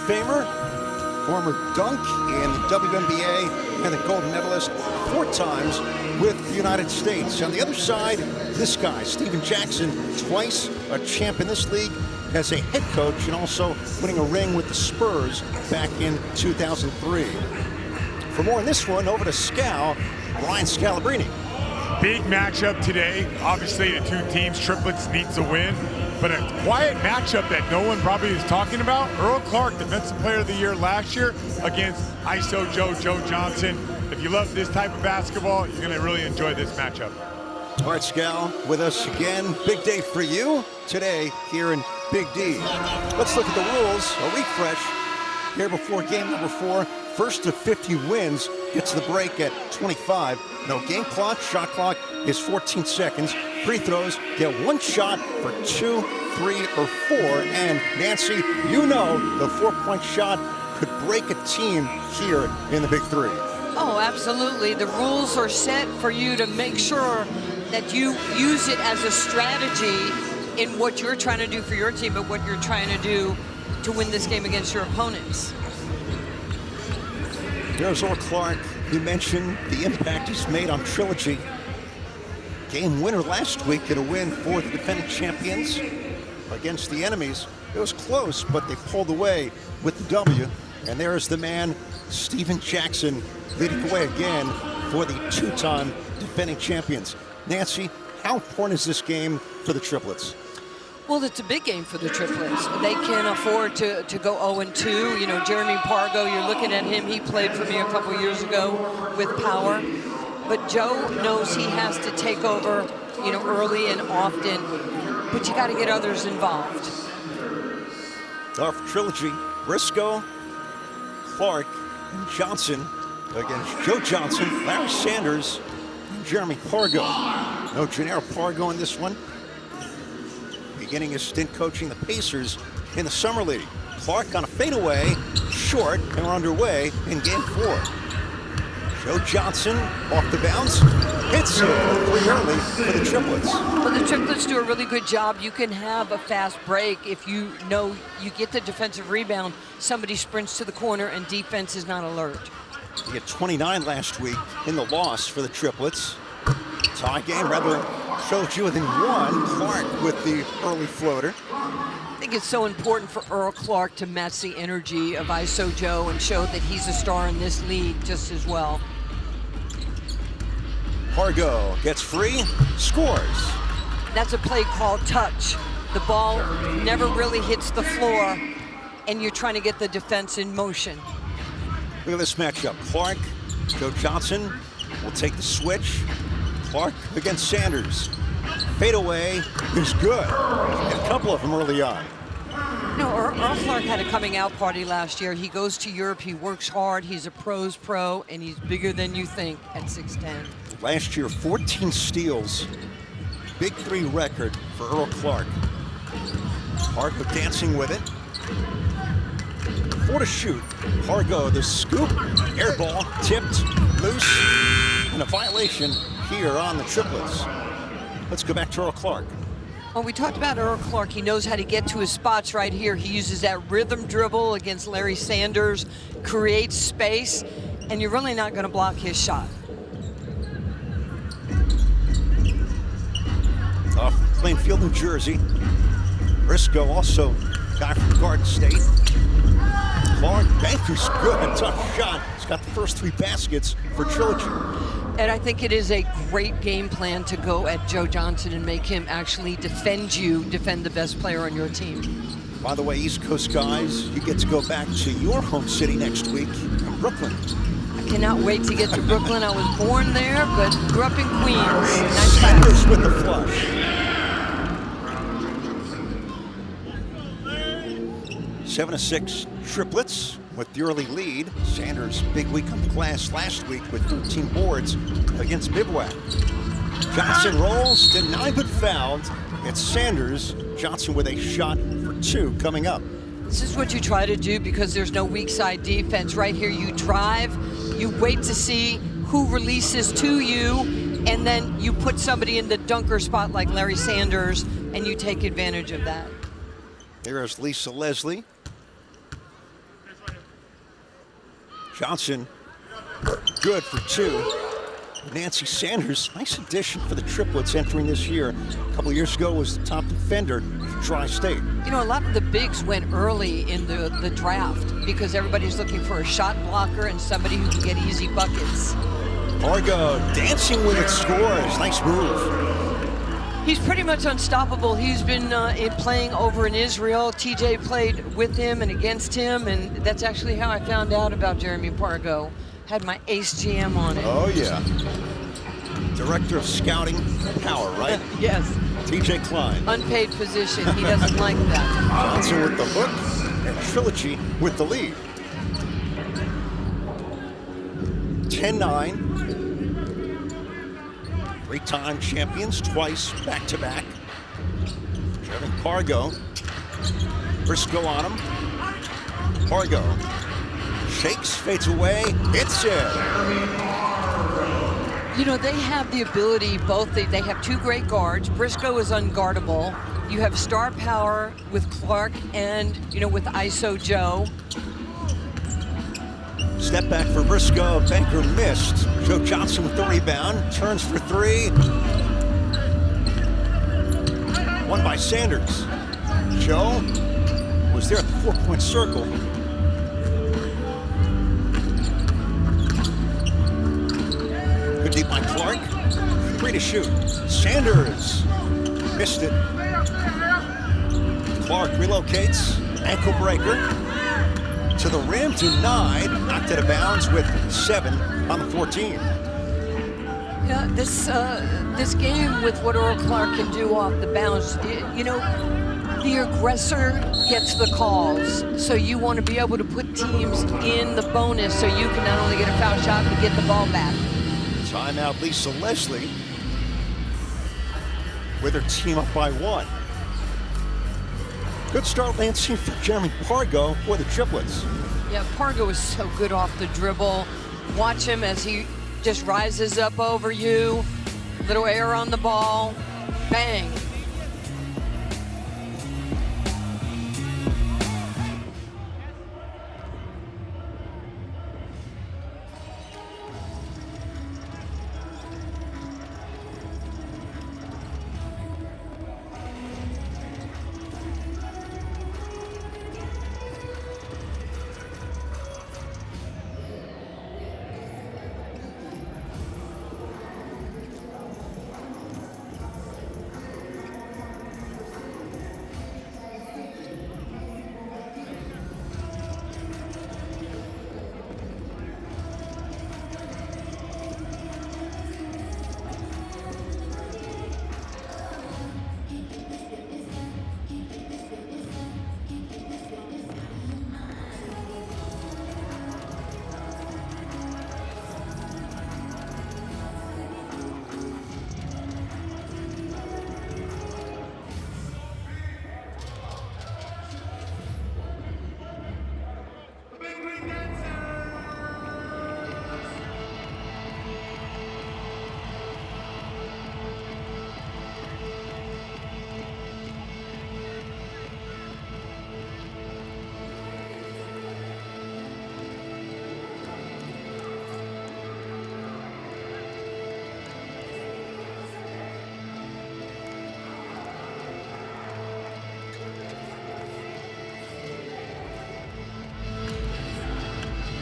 Famer, former dunk in the WNBA, and the gold medalist 4 times with the United States. On the other side, this guy, Steven Jackson, twice a champ in this league as a head coach and also winning a ring with the Spurs back in 2003. For more on this one, over to Scal, Brian Scalabrine. Big matchup today. Obviously, the 2 teams, Triplets, needs a win. But a quiet matchup that no one probably is talking about. Earl Clark, Defensive Player of the Year last year against ISO Joe Johnson. If you love this type of basketball, you're going to really enjoy this matchup. All right, Scal, with us again. Big day for you today here in Big D. Let's look at the rules. A refresh here before game number 4. First to 50 wins gets the break at 25. No game clock. Shot clock is 14 seconds. Free throws get 1 shot for 2, 3, or 4. And Nancy, you know the 4-point shot could break a team here in the Big 3. Oh, absolutely. The rules are set for you to make sure that you use it as a strategy in what you're trying to do for your team, but what you're trying to do to win this game against your opponents. There's Earl Clark. You mentioned the impact he's made on Trilogy. Game winner last week in a win for the defending champions against the enemies. It was close, but they pulled away with the W. And there's the man, Steven Jackson, leading the way again for the 2-time defending champions. Nancy, how important is this game for the Triplets? Well, it's a big game for the Triplets. They can afford to go 0-2. You know, Jeremy Pargo, you're looking at him. He played for me a couple years ago with power. But Joe knows he has to take over, you know, early and often. But you got to get others involved. Our Trilogy, Briscoe, Clark, and Johnson against Joe Johnson, Larry Sanders, and Jeremy Pargo. No Gennaro Pargo in this one. Beginning his stint coaching the Pacers in the Summer League. Clark on a fadeaway, short, and we're underway in game 4. Joe Johnson off the bounce, hits it pretty early for the Triplets. Well, the Triplets do a really good job. You can have a fast break if you know you get the defensive rebound, somebody sprints to the corner and defense is not alert. He had 29 last week in the loss for the Triplets. Tie game, rather Trilogy within 1. Clark with the early floater. I think it's so important for Earl Clark to match the energy of ISO Joe and show that he's a star in this league just as well. Pargo gets free, scores. That's a play called touch. The ball never really hits the floor, and you're trying to get the defense in motion. Look at this matchup. Clark, Joe Johnson will take the switch. Clark against Sanders. Fadeaway is good. And a couple of them early on. No, Earl Clark had a coming out party last year. He goes to Europe, he works hard, he's a pro's pro, and he's bigger than you think at 6'10". Last year, 14 steals. Big 3 record for Earl Clark. Pargo dancing with it. 4 to shoot. Pargo, the scoop, air ball, tipped, loose, and a violation here on the Triplets. Let's go back to Earl Clark. Well, we talked about Earl Clark. He knows how to get to his spots right here. He uses that rhythm dribble against Larry Sanders, creates space, and you're really not going to block his shot. Off Plainfield, New Jersey. Briscoe, also guy from Garden State. Clark, Banker's good, tough shot. He's got the first 3 baskets for Trilogy. And I think it is a great game plan to go at Joe Johnson and make him actually defend the best player on your team. By the way, East Coast guys, you get to go back to your home city next week in Brooklyn. I cannot wait to get to Brooklyn. I was born there, but grew up in Queens. Nice Sanders with the flush. 7-6 Triplets with the early lead. Sanders, big week on the glass last week with 13 boards against Bivouac. Johnson rolls, denied but fouled. It's Sanders. Johnson with a shot for 2 coming up. This is what you try to do because there's no weak side defense. Right here, you drive, you wait to see who releases to you, and then you put somebody in the dunker spot like Larry Sanders, and you take advantage of that. There's Lisa Leslie. Johnson, good for 2. Nancy Sanders, nice addition for the triplets entering this year. A couple of years ago was the top defender for Tri-State. You know, a lot of the bigs went early in the draft because everybody's looking for a shot blocker and somebody who can get easy buckets. Pargo dancing with its scores. Nice move. He's pretty much unstoppable. He's been playing over in Israel. TJ played with him and against him, and that's actually how I found out about Jeremy Pargo. Had my ace GM on it. Oh, yeah. Director of Scouting Power, right? Yes. TJ Klein. Unpaid position. He doesn't like that. Johnson with the hook, and Trilogy with the lead. 10-9. 3-time champions, twice back-to-back. Jeremy Pargo. Briscoe on him. Pargo shakes, fades away, hits it. You know, they have the ability, they have 2 great guards. Briscoe is unguardable. You have star power with Clark and, you know, with ISO Joe. Step back for Briscoe, Banker missed. Joe Johnson with the rebound, turns for 3. Won by Sanders. Joe was there at the 4-point circle. Good deep by Clark. 3 to shoot. Sanders missed it. Clark relocates, ankle breaker. To the rim, denied, knocked out of bounds with 7 on the 14. Yeah, this game with what Earl Clark can do off the bounce, you know, the aggressor gets the calls. So you want to be able to put teams in the bonus so you can not only get a foul shot, but get the ball back. Timeout, Lisa Leslie with her team up by 1. Good start, Lansing, for Jeremy Pargo for the triplets. Yeah, Pargo is so good off the dribble. Watch him as he just rises up over you. Little air on the ball. Bang.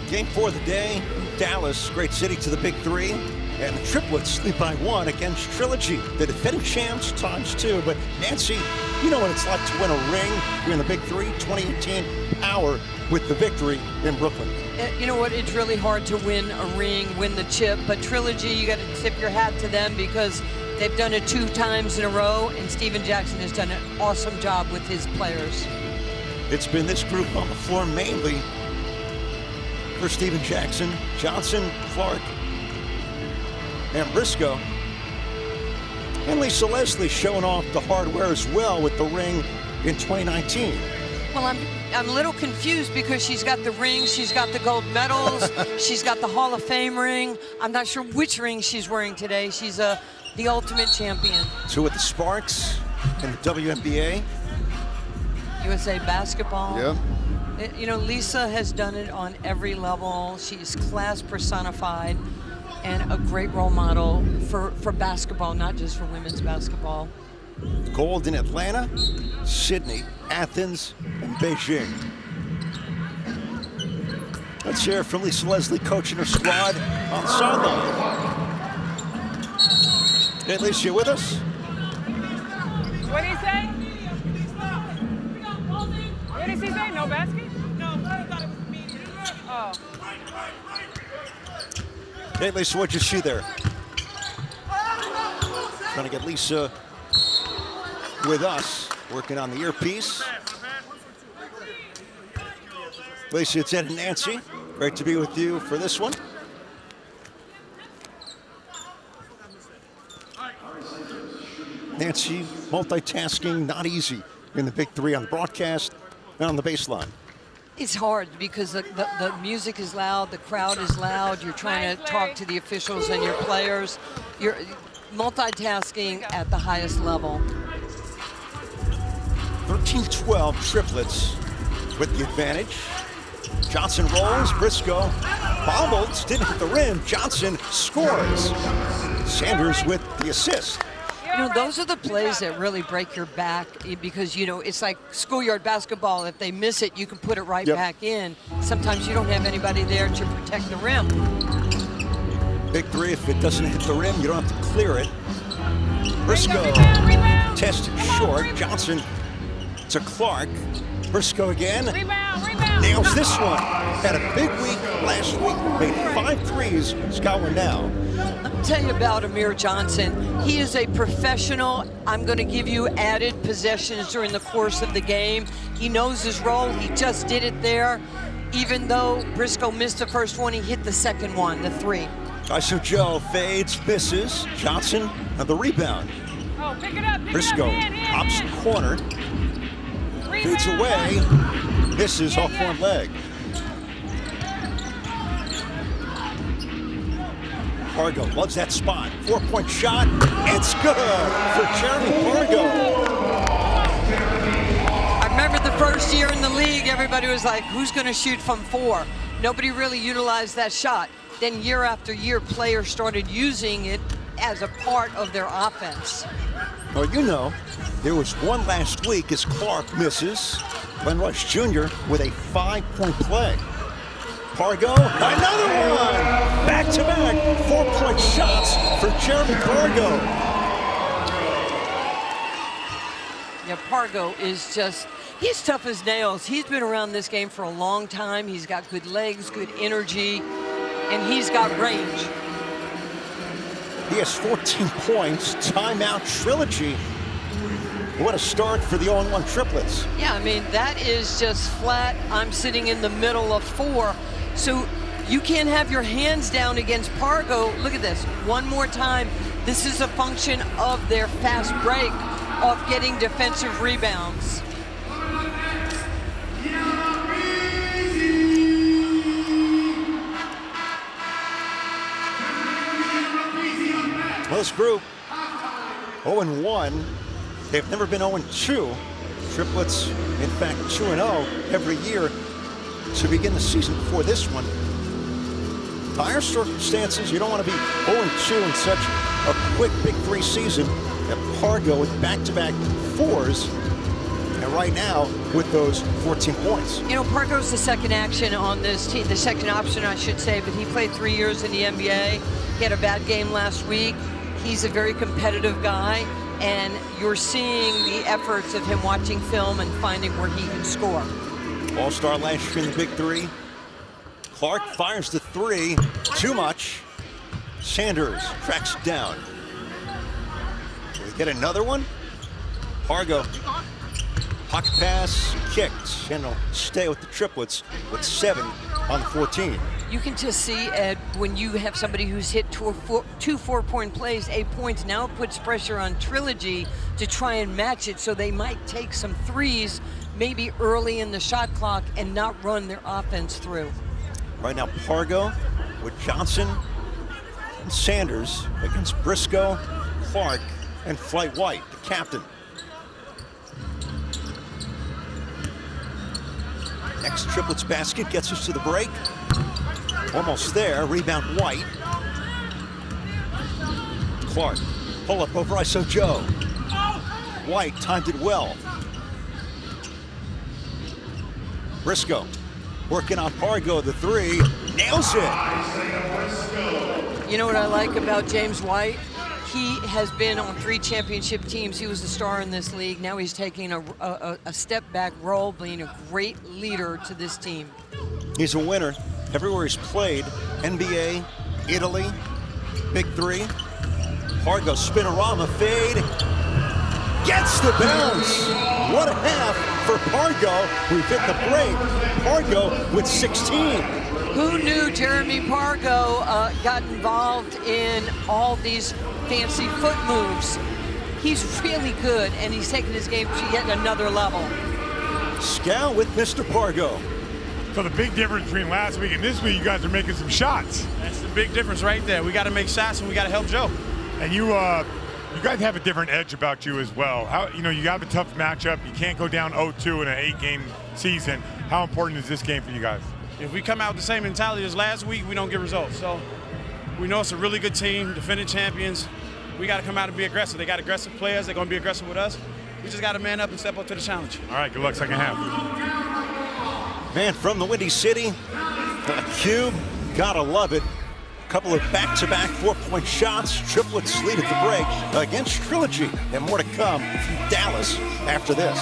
Game 4 of the day, Dallas, great city to the Big 3. And the triplets lead by 1 against Trilogy, the defending champs ×2. But Nancy, you know what it's like to win a ring. You're in the Big 3, 2018 Power with the victory in Brooklyn. You know what, it's really hard to win a ring, win the chip, but Trilogy, you got to tip your hat to them because they've done it 2 times in a row, and Steven Jackson has done an awesome job with his players. It's been this group on the floor mainly for Steven Jackson, Johnson, Clark, and Briscoe. And Lisa Leslie showing off the hardware as well with the ring in 2019. Well, I'm a little confused because she's got the ring, she's got the gold medals, she's got the Hall of Fame ring. I'm not sure which ring she's wearing today. She's the ultimate champion. 2 with the Sparks in the WNBA. USA Basketball. Yep. You know, Lisa has done it on every level. She's class personified and a great role model for basketball, not just for women's basketball. Gold in Atlanta, Sydney, Athens, and Beijing. Let's hear from Lisa Leslie coaching her squad on the sideline. Hey, Lisa, you with us? What did he say? What did he say? No basket? No, I thought it was immediate. Oh. Hey, Lisa, what'd you see there? Trying to get Lisa with us, working on the earpiece. Lisa, it's Ed and Nancy. Great to be with you for this one. Nancy, multitasking, not easy in the big three on the broadcast and on the baseline. It's hard because the music is loud, the crowd is loud, you're trying to talk to the officials and your players. You're multitasking at the highest level. 13-12 Triplets with the advantage. Johnson rolls, Briscoe bobbles, didn't hit the rim. Johnson scores. Sanders with the assist. You know, those are the plays that really break your back because, you know, it's like schoolyard basketball. If they miss it, you can put it right back in. Sometimes you don't have anybody there to protect the rim. Big three, if it doesn't hit the rim, you don't have to clear it. Briscoe tested short. Johnson to Clark. Briscoe again. Nails this one. Had a big week last week. Made 5 threes. He's got one now. Let me tell you about Amir Johnson. He is a professional. I'm going to give you added possessions during the course of the game. He knows his role. He just did it there. Even though Briscoe missed the first one, he hit the second one, the 3. ISO Joe fades, misses. Johnson on the rebound. Oh, pick it up, Briscoe hops corner. Fades away. Misses off one leg. Pargo loves that spot. 4-point shot. It's good for Jeremy Pargo. I remember the first year in the league, everybody was like, who's going to shoot from 4? Nobody really utilized that shot. Then year after year, players started using it as a part of their offense. Well, you know, there was one last week as Clark misses. Glenn Rush Jr. with a 5-point play. Pargo, another one! Back-to-back 4-point shots for Jeremy Pargo. Yeah, Pargo is just, he's tough as nails. He's been around this game for a long time. He's got good legs, good energy, and he's got range. He has 14 points, timeout Trilogy. What a start for the 0-1 Triplets. Yeah, I mean, that is just flat. I'm sitting in the middle of 4. So you can't have your hands down against Pargo. Look at this, one more time. This is a function of their fast break, of getting defensive rebounds. Well, this group, 0-1. They've never been 0-2. Triplets, in fact, 2-0 every year to begin the season before this one. Dire circumstances, you don't want to be 0-2 in such a quick Big Three season. At Pargo with back-to-back 4s, and right now with those 14 points. You know, Pargo's the second action on this team, the second option, I should say, but he played 3 years in the NBA. He had a bad game last week. He's a very competitive guy, and you're seeing the efforts of him watching film and finding where he can score. All-star last year in the Big Three. Clark fires the 3, too much. Sanders tracks it down. Will we get another one? Pargo, pocket pass, kicked, and he'll stay with the Triplets with 7 on the 14. You can just see, Ed, when you have somebody who's hit 2 4-point plays, 8 points, now it puts pressure on Trilogy to try and match it, so they might take some 3s maybe early in the shot clock and not run their offense through. Right now, Pargo with Johnson and Sanders against Briscoe, Clark, and Flight White, the captain. Next triplets basket gets us to the break. Almost there, rebound White. Clark, pull up over ISO Joe. White timed it well. Briscoe working on Pargo, the three, nails it. You know what I like about James White? He has been on 3 championship teams. He was the star in this league. Now he's taking a step back role, being a great leader to this team. He's a winner everywhere he's played. NBA, Italy, Big Three. Pargo spinorama fade. Gets the bounce. What a half for Pargo. We've hit the break. Pargo with 16. Who knew Jeremy Pargo got involved in all these fancy foot moves? He's really good, and he's taking his game to yet another level. Scow with Mr. Pargo. So the big difference between last week and this week, you guys are making some shots. That's the big difference right there. We got to make shots, and we got to help Joe. And you guys have a different edge about you as well. You have a tough matchup. You can't go down 0-2 in an 8-game season. How important is this game for you guys? If we come out with the same mentality as last week, we don't get results. So we know it's a really good team, defending champions. We got to come out and be aggressive. They got aggressive players. They're going to be aggressive with us. We just got to man up and step up to the challenge. All right, good luck second half. Man from the Windy City, Cube, gotta love it. Couple of back-to-back 4-point shots. Triplets lead at the break against Trilogy. And more to come from Dallas after this.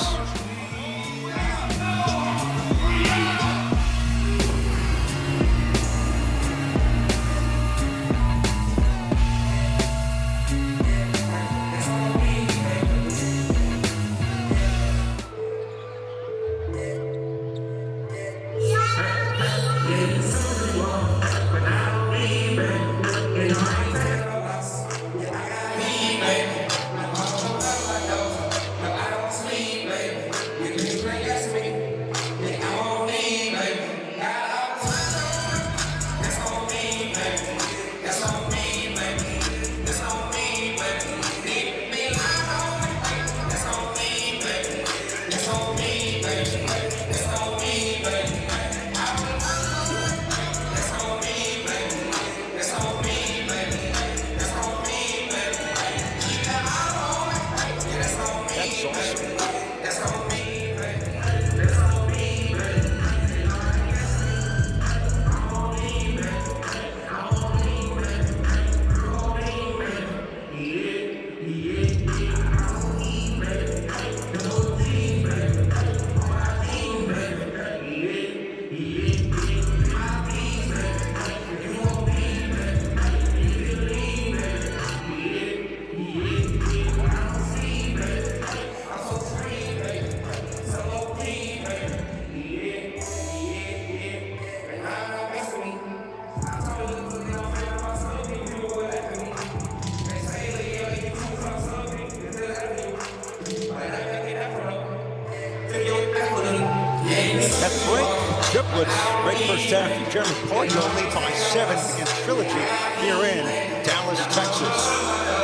At the break, Triplets, great first half from Jeremy Pargo, lead by 7 against Trilogy here in Dallas, Texas.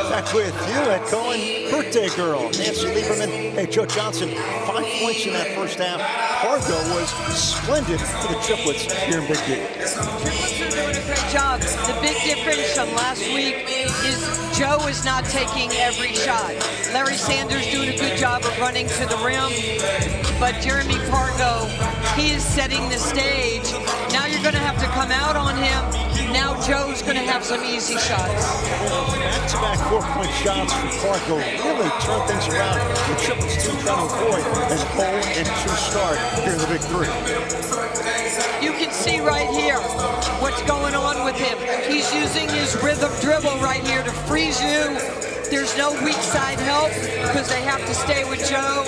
Back with you at Cohen, birthday girl, Nancy Lieberman. Hey, Joe Johnson, 5 points in that first half. Pargo was splendid for the Triplets here in Big D. Triplets are doing a great job. The big difference from last week is Joe is not taking every shot. Larry Sanders doing a good job of running to the rim, but Jeremy Pargo, he is setting the stage. Now you're going to have to come out on him. Now Joe's going to have some easy shots. Back-to-back 4-point shots for Pargo really turned things around. The Triplets team trying to avoid an 0-2 start here in the Big Three. You can see right here what's going on with him. He's using his rhythm dribble right here to freeze you. There's no weak side help because they have to stay with Joe.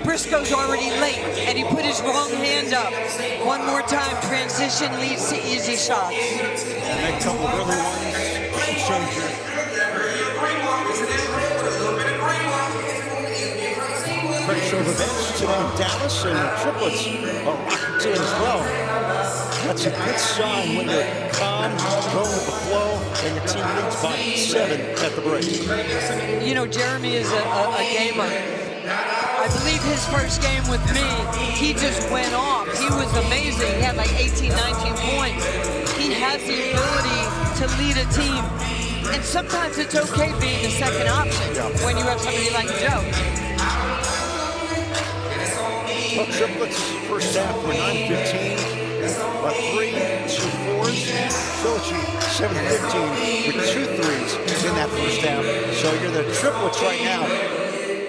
Briscoe's already late, and he put his wrong hand up. One more time, transition leads to easy shots. And a couple of early ones, game changer. Great show of events today in Dallas, and the Triplets are rocking to it as well. That's a good sign when you're calm, going with the flow, and your team leads by 7 at the break. You know, Jeremy is a gamer. I believe his first game with me, he just went off. He was amazing. He had like 18, 19 points. He has the ability to lead a team. And sometimes it's okay being the second option when you have somebody like Joe. Well, Triplets first half were 9-15, 3 2-4s. Trilogy 7-15 with 2 threes in that first half. So you're the Triplets right now.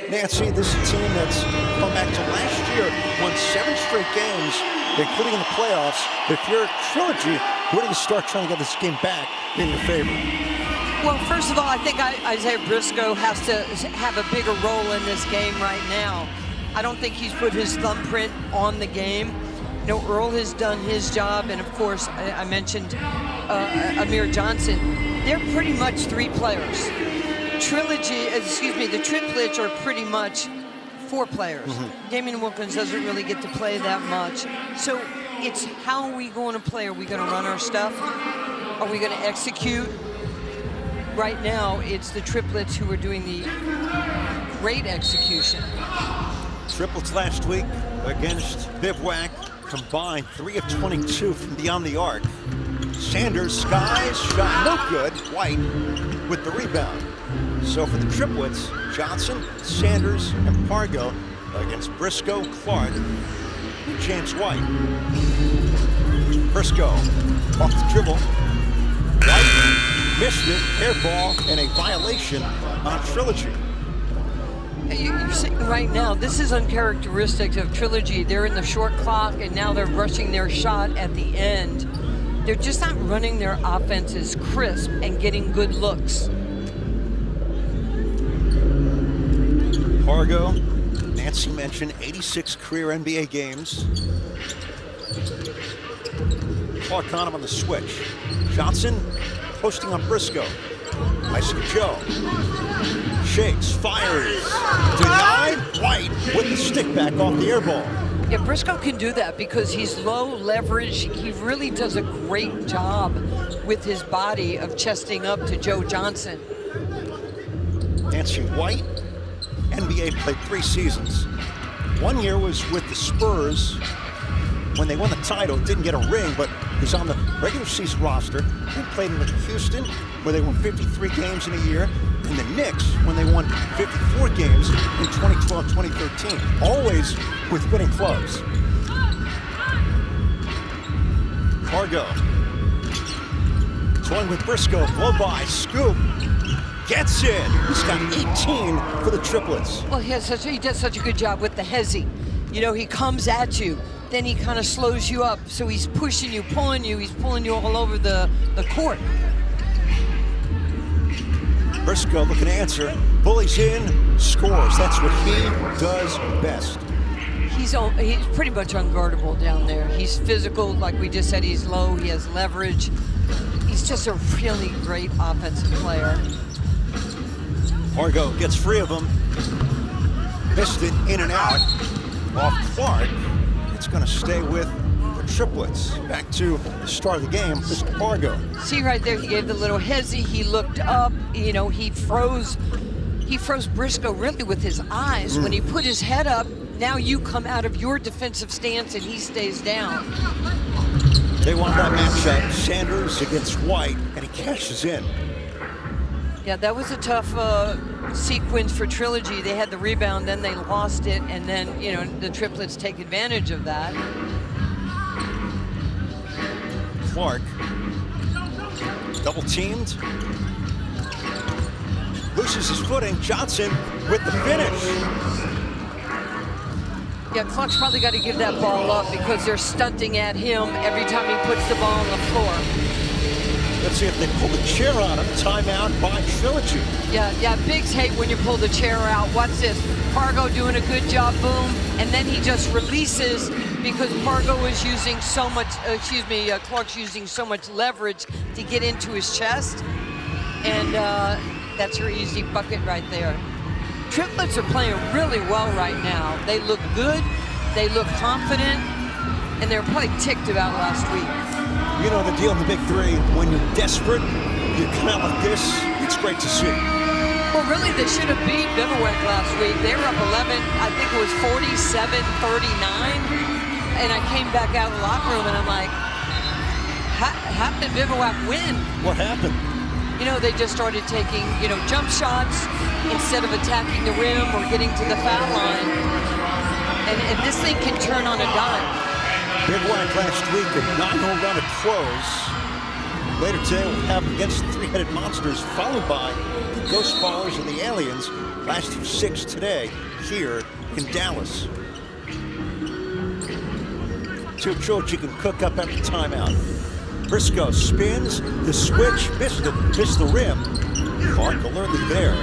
Nancy, this is a team that's come back to last year, won 7 straight games, including in the playoffs. If you're Trilogy, where do you start trying to get this game back in your favor? Well, first of all, I think Isaiah Briscoe has to have a bigger role in this game right now. I don't think he's put his thumbprint on the game. You know, Earl has done his job, and of course, I mentioned Amir Johnson. They're pretty much 3 players. The Triplets are pretty much 4 players. Damian Wilkins doesn't really get to play that much. So it's how are we going to play? Are we going to run our stuff? Are we going to execute? Right now, it's the Triplets who are doing the great execution. Triplets last week against Bivouac combined 3 of 22 from beyond the arc. Sanders, Skies, shot no good. White with the rebound. So for the Triplets, Johnson, Sanders, and Pargo against Briscoe, Clark, and James White. Briscoe off the dribble. White missed it, air ball, and a violation on Trilogy. You're saying right now, this is uncharacteristic of Trilogy. They're in the short clock, and now they're rushing their shot at the end. They're just not running their offenses crisp and getting good looks. Pargo, Nancy mentioned 86 career NBA games. Clark on him on the switch. Johnson posting on Briscoe. Nice to Joe. Shakes, fires, denied. White with the stick back off the air ball. Yeah, Briscoe can do that because he's low leverage. He really does a great job with his body of chesting up to Joe Johnson. Nancy White, NBA played 3 seasons. 1 year was with the Spurs when they won the title. Didn't get a ring, but was on the regular season roster. And played with Houston, where they won 53 games in a year. And the Knicks, when they won 54 games in 2012-2013. Always with winning clubs. Pargo. Toying with Briscoe, blow by, scoop. Gets it. He's got 18 for the Triplets. Well, he does such a good job with the hezzy. You know, he comes at you, then he kind of slows you up. So he's pushing you, he's pulling you all over the court. Briscoe looking to answer. Bullies in, scores. That's what he does best. He's pretty much unguardable down there. He's physical, like we just said, he's low, he has leverage. He's just a really great offensive player. Pargo gets free of him. Missed it in and out off Clark. It's going to stay with the Triplets. Back to the start of the game, Mr. Pargo. See right there, he gave the little hezzy, he looked up, you know, he froze Briscoe really with his eyes. When he put his head up, now you come out of your defensive stance and he stays down. They want that matchup, Sanders against White, and he cashes in. Yeah, that was a tough sequence for Trilogy. They had the rebound, then they lost it, and then, you know, the Triplets take advantage of that. Clark, double teamed. Loses his footing. Johnson with the finish. Yeah, Clark's probably got to give that ball up because they're stunting at him every time he puts the ball on the floor. Let's see if they pull the chair on him. Timeout by Trilogy. Yeah, Bigs hate when you pull the chair out. Watch this. Pargo doing a good job, boom, and then he just releases because Pargo is using so much, Clark's using so much leverage to get into his chest, and that's your easy bucket right there. Triplets are playing really well right now. They look good, they look confident, and they're probably ticked about last week. You know the deal in the Big Three. When you're desperate, you come out like this. It's great to see. Well, really, they should have beat Bivouac last week. They were up 11, I think it was 47-39. And I came back out of the locker room and I'm like, how did Bivouac win? What happened? You know, they just started taking, jump shots instead of attacking the rim or getting to the foul line. And this thing can turn on a dime. Bivouac last week, a 9-hole run at close. Later today, we'll have against the Three-Headed Monsters, followed by the Ghost Ballers and the Aliens. Last of 6 today here in Dallas. See what Trilogy can cook up after timeout. Briscoe spins, the switch, missed the rim. Clark alertly there.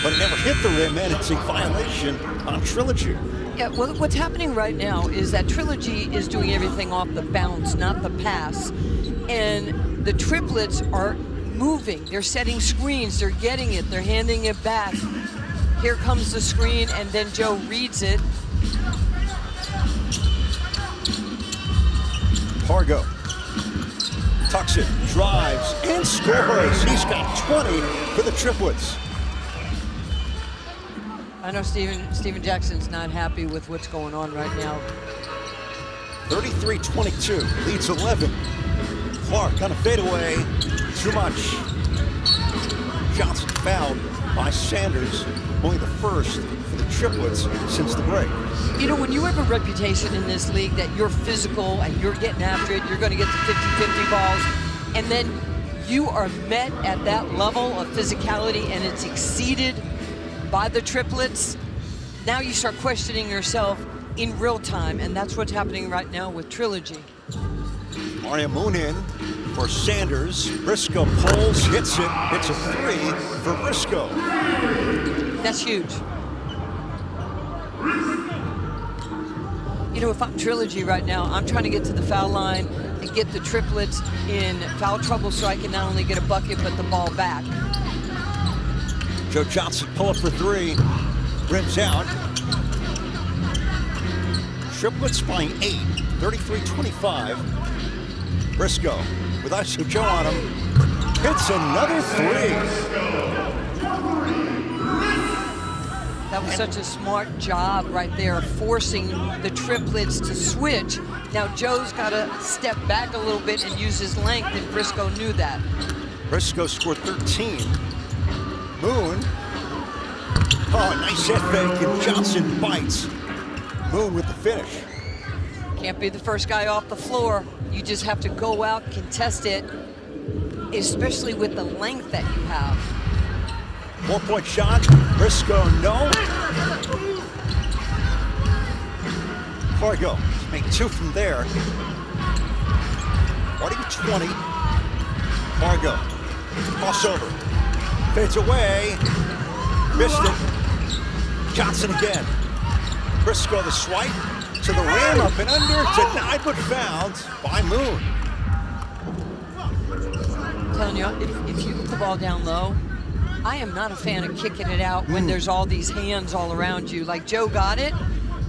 But it never hit the rim, and it's a violation on Trilogy. Yeah, well, what's happening right now is that Trilogy is doing everything off the bounce, not the pass. And the Triplets are moving. They're setting screens. They're getting it. They're handing it back. Here comes the screen, and then Joe reads it. Pargo tucks it, drives, and scores. He's got 20 for the Triplets. I know Steven Jackson's not happy with what's going on right now. 33-22, leads 11. Clark on a fadeaway, too much. Johnson fouled by Sanders, only the first for the Triplets since the break. You know, when you have a reputation in this league that you're physical and you're getting after it, you're going to get the 50-50 balls, and then you are met at that level of physicality and it's exceeded by the Triplets, now you start questioning yourself in real time, and that's what's happening right now with Trilogy. Mario Moon in for Sanders. Briscoe pulls, hits it. It's a 3 for Briscoe. That's huge. You know, if I'm Trilogy right now, I'm trying to get to the foul line and get the Triplets in foul trouble so I can not only get a bucket, but the ball back. Joe Johnson pull up for 3. Rims out. Triplets by 8. 33-25. Briscoe with ISO Joe on him. Hits another 3. That was such a smart job right there, forcing the Triplets to switch. Now Joe's got to step back a little bit and use his length, and Briscoe knew that. Briscoe scored 13. Moon. Oh, nice head fake, and Johnson bites. Moon with the finish. Can't be the first guy off the floor. You just have to go out, contest it, especially with the length that you have. 4-point shot. Briscoe, no. Pargo made 2 from there. 40-20. Pargo. Crossover. Fades away. Missed it. Johnson again. Briscoe the swipe to the rim, up and under, denied but fouled by Moon. I'm telling you, if you put the ball down low, I am not a fan of kicking it out when there's all these hands all around you. Like Joe got it,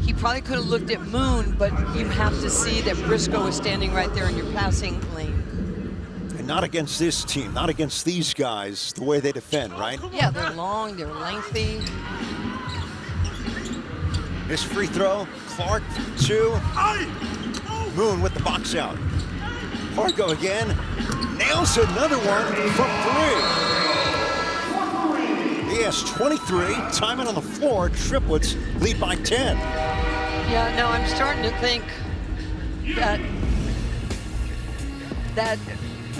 he probably could have looked at Moon, but you have to see that Briscoe is standing right there in your passing lane. And not against this team, not against these guys, the way they defend, right? Yeah, they're long, they're lengthy. Missed free throw, Clark 2. Moon with the box out. Pargo again, nails another one from 3. He has 23, timing on the floor, Triplets lead by 10. Yeah, no, I'm starting to think that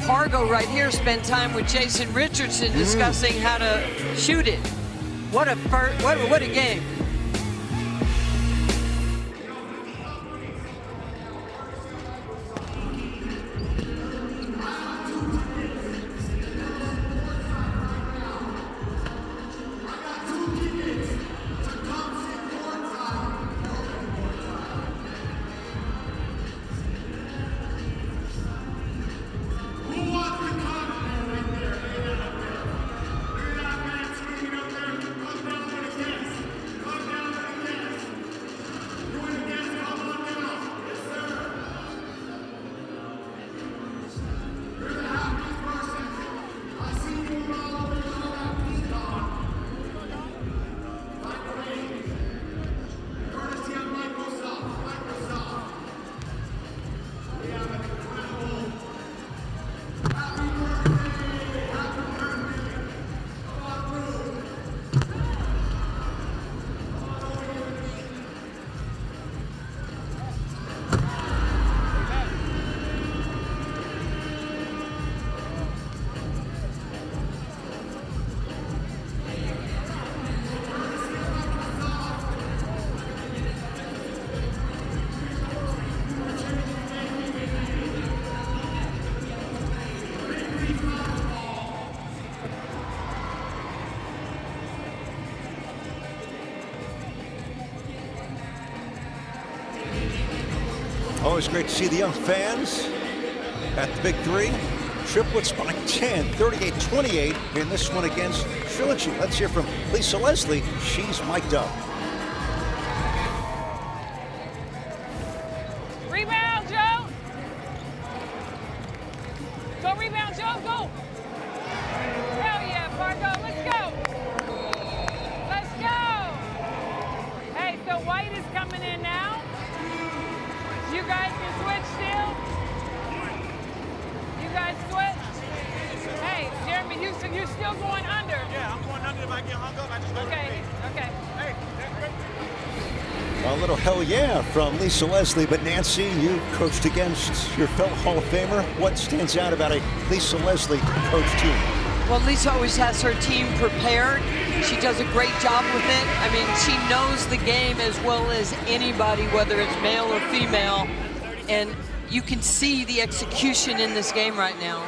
Pargo right here spent time with Jason Richardson discussing how to shoot it. What a game. always great to see the young fans at the big three. Triplets by 10, 38-28 in this one against Trilogy. Let's hear from Lisa Leslie. She's mic'd up. Rebound, Joe. Go rebound, Joe, go. Hell yeah, Fargo, let's go. Let's go. Hey, so White is coming in now. You guys can switch still. You guys switch. Hey, Jeremy, you still going under. Yeah, I'm going under. If I get hung up, I just go Okay, okay. Hey, A little hell yeah from Lisa Leslie, but Nancy, you coached against your fellow Hall of Famer. What stands out about a Lisa Leslie coach team? Well, Lisa always has her team prepared. She does a great job with it. I mean, she knows the game as well as anybody, whether it's male or female. And you can see the execution in this game right now.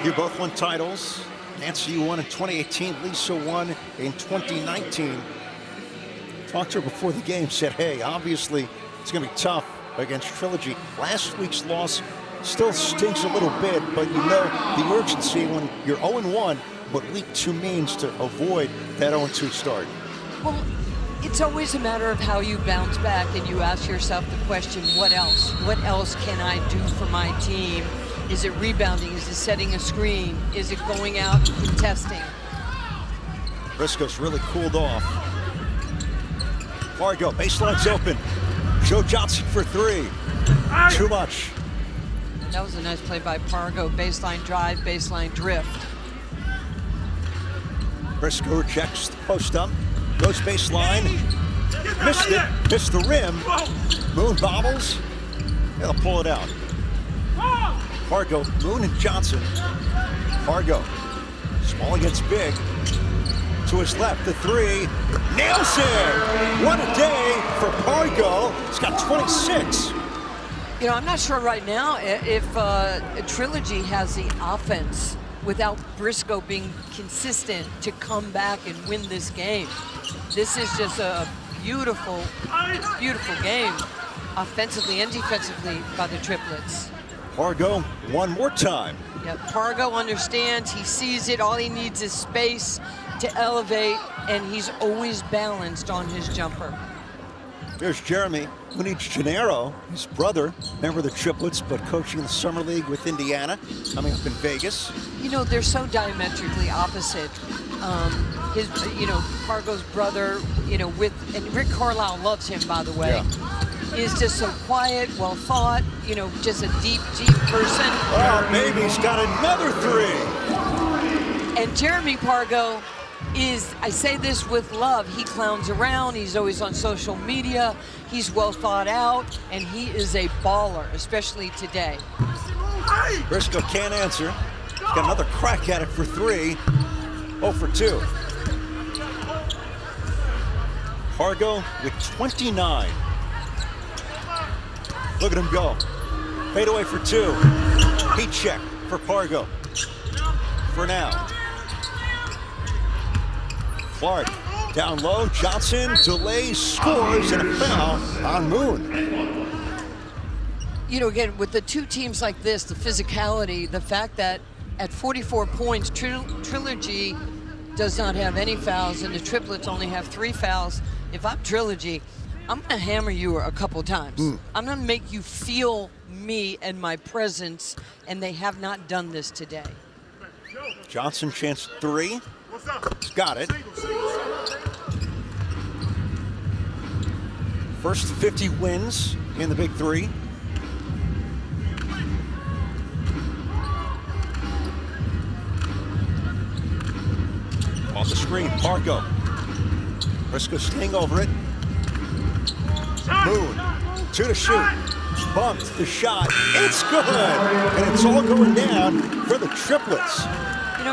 You both won titles. Nancy, you won in 2018. Lisa won in 2019. Talked to her before the game, said, hey, obviously it's going to be tough against Trilogy. Last week's loss still stinks a little bit, but you know the urgency when you're 0-1, what week 2 means to avoid that 0-2 start. Well, it's always a matter of how you bounce back and you ask yourself the question, what else? What else can I do for my team? Is it rebounding? Is it setting a screen? Is it going out and contesting? Briscoe's really cooled off. Fargo, baseline's open. Joe Johnson for 3. Too much. That was a nice play by Pargo. Baseline drive, baseline drift. Briscoe rejects the post up. Goes baseline. Missed it. Missed the rim. Moon bobbles. They'll pull it out. Fargo, Moon and Johnson. Fargo, small against big. To his left, the 3. Nails it! What a day for Fargo. He's got 26. You know, I'm not sure right now if Trilogy has the offense without Briscoe being consistent to come back and win this game. This is just a beautiful, beautiful game, offensively and defensively by the Triplets. Fargo one more time. Yeah, Pargo understands, he sees it, all he needs is space to elevate, and he's always balanced on his jumper. Here's Jeremy, who needs Gennaro, his brother, member of the Triplets, but coaching the Summer League with Indiana, coming up in Vegas. You know, they're so diametrically opposite. Pargo's brother, and Rick Carlisle loves him, by the way. Yeah. Is just so quiet, well thought, just a deep, deep person. Oh, baby's got another 3. And Jeremy Pargo is, I say this with love, he clowns around, he's always on social media, he's well thought out, and he is a baller, especially today. Briscoe can't answer. He's got another crack at it for 3. 0 for 2. Fargo with 29. Look at him go. Fade away for 2. Heat check for Fargo. For now. Clark down low. Johnson delays, scores, and a foul on Moon. Again, with the two teams like this, the physicality, the fact that at 44 points, Trilogy does not have any fouls, and the Triplets only have 3 fouls. If I'm Trilogy, I'm going to hammer you a couple times. I'm going to make you feel me and my presence, and they have not done this today. Johnson chance 3. He's got it. First 50 wins in the big 3. Off the screen, Fargo. Briscoe staying over it. Moon, 2 to shoot. Bumped the shot. It's good. And it's all going down for the Triplets.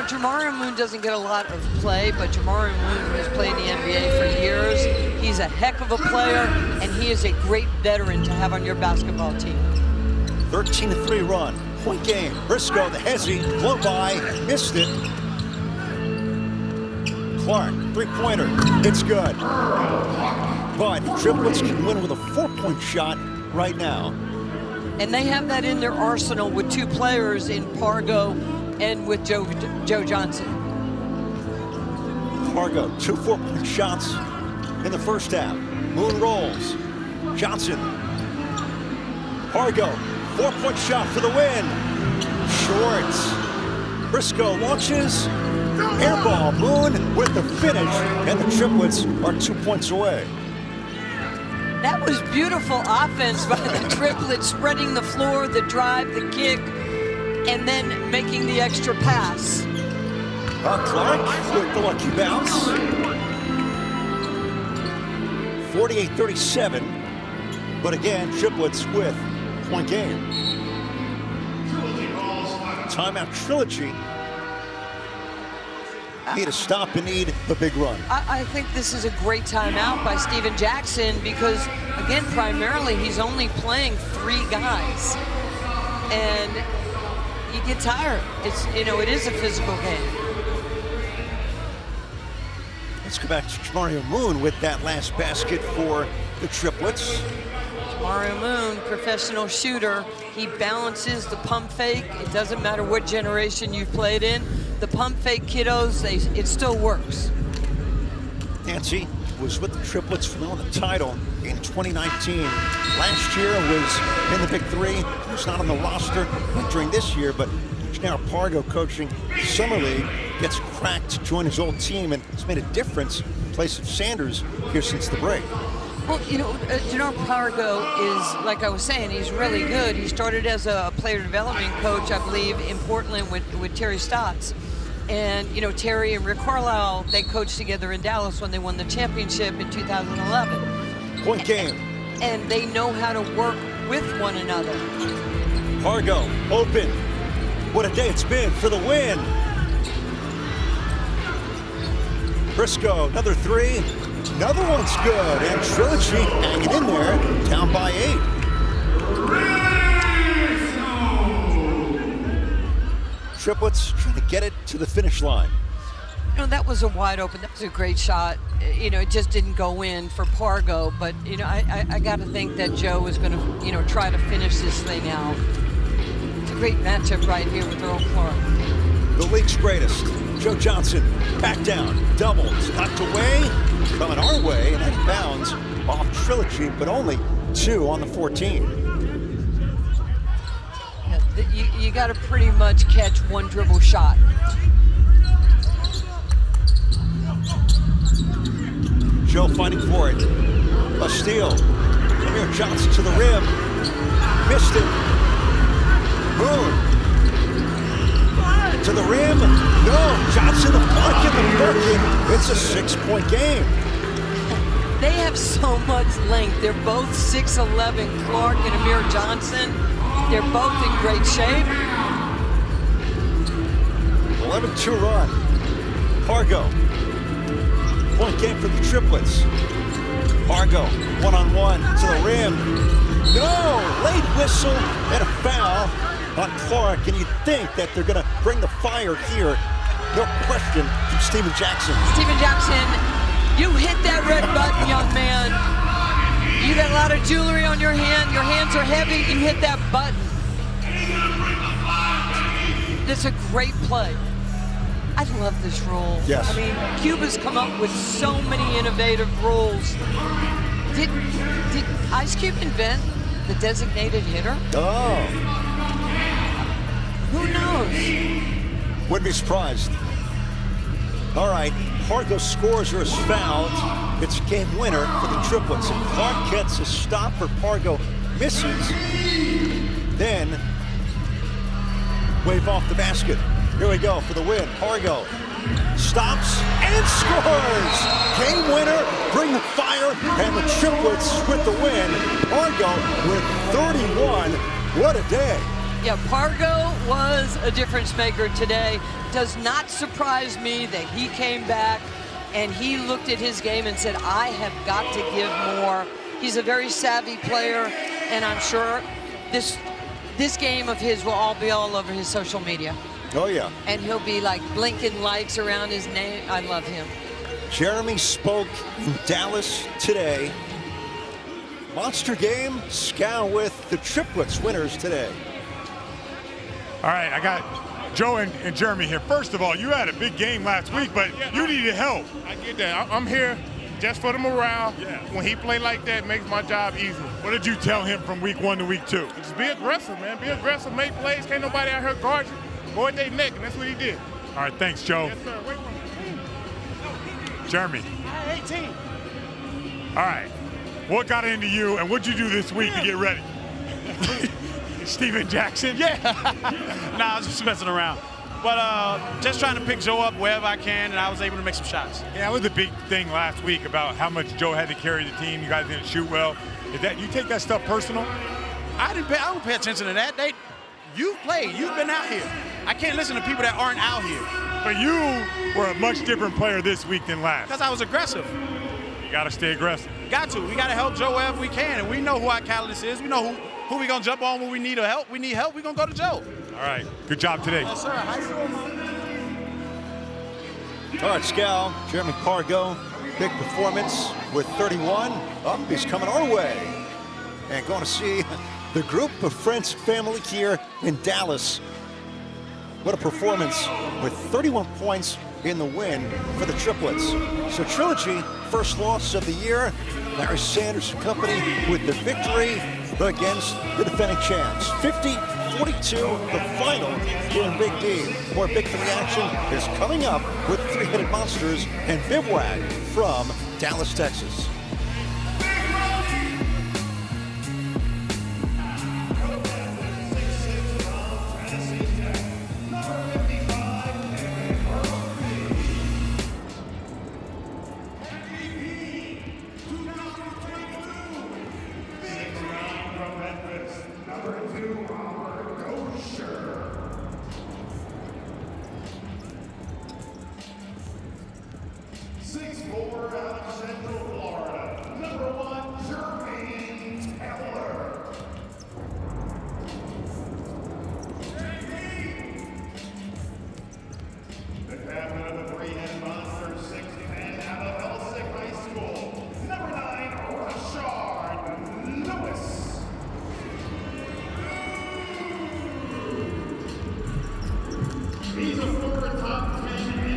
Jamari Moon doesn't get a lot of play, but Jamari Moon has played in the NBA for years. He's a heck of a player, and he is a great veteran to have on your basketball team. 13-3 run. Point game. Briscoe, the hezzy, blow by, missed it. Clark, 3-pointer. It's good. But Triplets can win with a 4-point shot right now. And they have that in their arsenal with two players in Pargo and with Joe Johnson. Pargo, 2 4-point shots in the first half. Moon rolls. Johnson. Pargo, 4-point shot for the win. Short. Briscoe launches. Air ball. Moon with the finish. And the Triplets are 2 points away. That was beautiful offense by the Triplets, spreading the floor, the drive, the kick, and then making the extra pass. Clark with the lucky bounce. 48-37. But again, Triplets with point game. Timeout Trilogy. Need a stop and need the big run. I think this is a great timeout by Steven Jackson because, again, primarily he's only playing 3 guys. And you get tired. It is a physical game. Let's go back to Mario Moon with that last basket for the Triplets. Mario Moon, professional shooter. He balances the pump fake. It doesn't matter what generation you've played in. The pump fake kiddos, it still works. Nancy was with the Triplets for the title in 2019. Last year was in the Big Three. He was not on the roster during this year, but he's now Pargo coaching Summer League. Gets cracked to join his old team and has made a difference in place of Sanders here since the break. Well, Denard Pargo is, like I was saying, he's really good. He started as a player development coach, I believe, in Portland with Terry Stotts. And, Terry and Rick Carlisle, they coached together in Dallas when they won the championship in 2011. Point game. And they know how to work with one another. Pargo, open. What a day it's been for the win. Briscoe, another 3. Another one's good. And Trilogy hanging in there, down by 8. Triplets trying to get it to the finish line. That was a wide open, that was a great shot. It just didn't go in for Pargo, but, I got to think that Joe was going to, try to finish this thing out. It's a great matchup right here with Earl Clark. The league's greatest. Joe Johnson, back down, doubles, knocked away, coming our way, and out of bounds off Trilogy, but only 2 on the 14. You got to pretty much catch one dribble shot. Joe fighting for it. A steal. Amir Johnson to the rim. Missed it. Moon. To the rim. No. Johnson the block in the bucket. It's a 6-point game. They have so much length. They're both 6'11", Clark and Amir Johnson. They're both in great shape. 11-2 run. Pargo. Point game for the Triplets. Pargo, one-on-one to the rim. No! Late whistle and a foul on Clark. And you'd think that they're going to bring the fire here. No question from Steven Jackson. Steven Jackson, you hit that red button, young man. You got a lot of jewelry on your hand. Your hands are heavy. You hit that button. It's a great play. I love this rule. Yes. I mean, Cuba's come up with so many innovative rules. Did Ice Cube invent the designated hitter? Oh. Who knows? Wouldn't be surprised. All right, Pargo scores or is fouled. It's a game winner for the Triplets. And Clark gets a stop for Pargo, misses. Then, wave off the basket. Here we go for the win. Pargo stops and scores. Game winner, bring the fire, and the Triplets with the win. Pargo with 31. What a day. Yeah, Pargo was a difference maker today. Does not surprise me that he came back and he looked at his game and said, I have got to give more. He's a very savvy player, and I'm sure this game of his will all be all over his social media. Oh, yeah. And he'll be like blinking lights around his name. I love him. Jeremy spoke in Dallas today monster game. Scow with the Triplets winners today. All right, I got Joe and Jeremy here. First of all, you had a big game last week, but you needed help. I get that. I'm here just for the morale. Yeah. When he play like that, it makes my job easy. What did you tell him from week 1 to week 2? Just be aggressive, man. Be aggressive, make plays. Can't nobody out here guard you. Go at their neck, and that's what he did. All right, thanks, Joe. Yes, sir. Wait for me. Jeremy. I had 18. All right, what got into you, and what'd you do this week to get ready? Steven Jackson? Yeah. Nah, I was just messing around. But just trying to pick Joe up wherever I can, and I was able to make some shots. Yeah, that was a big thing last week about how much Joe had to carry the team. You guys didn't shoot well. Is that you take that stuff personal? I don't pay attention to that. You've played. You've been out here. I can't listen to people that aren't out here. But you were a much different player this week than last. Because I was aggressive. You got to stay aggressive. Got to. We got to help Joe wherever we can, and we know who our catalyst is. We know who we going to jump on when we need help. We need help, we're going to go to Joe. All right, good job today. Yes, sir. How you doing, man? All right, Scal, Jeremy Pargo, big performance with 31. Up, he's coming our way. And going to see the group of friends, family here in Dallas. What a performance with 31 points in the win for the Triplets. So Trilogy, first loss of the year. Larry Sanders and company with the victory against the defending champs. 50-42, the final here in Big D. More Big 3 action is coming up with Three-Headed Monsters and Bivouac from Dallas, Texas. He's a former top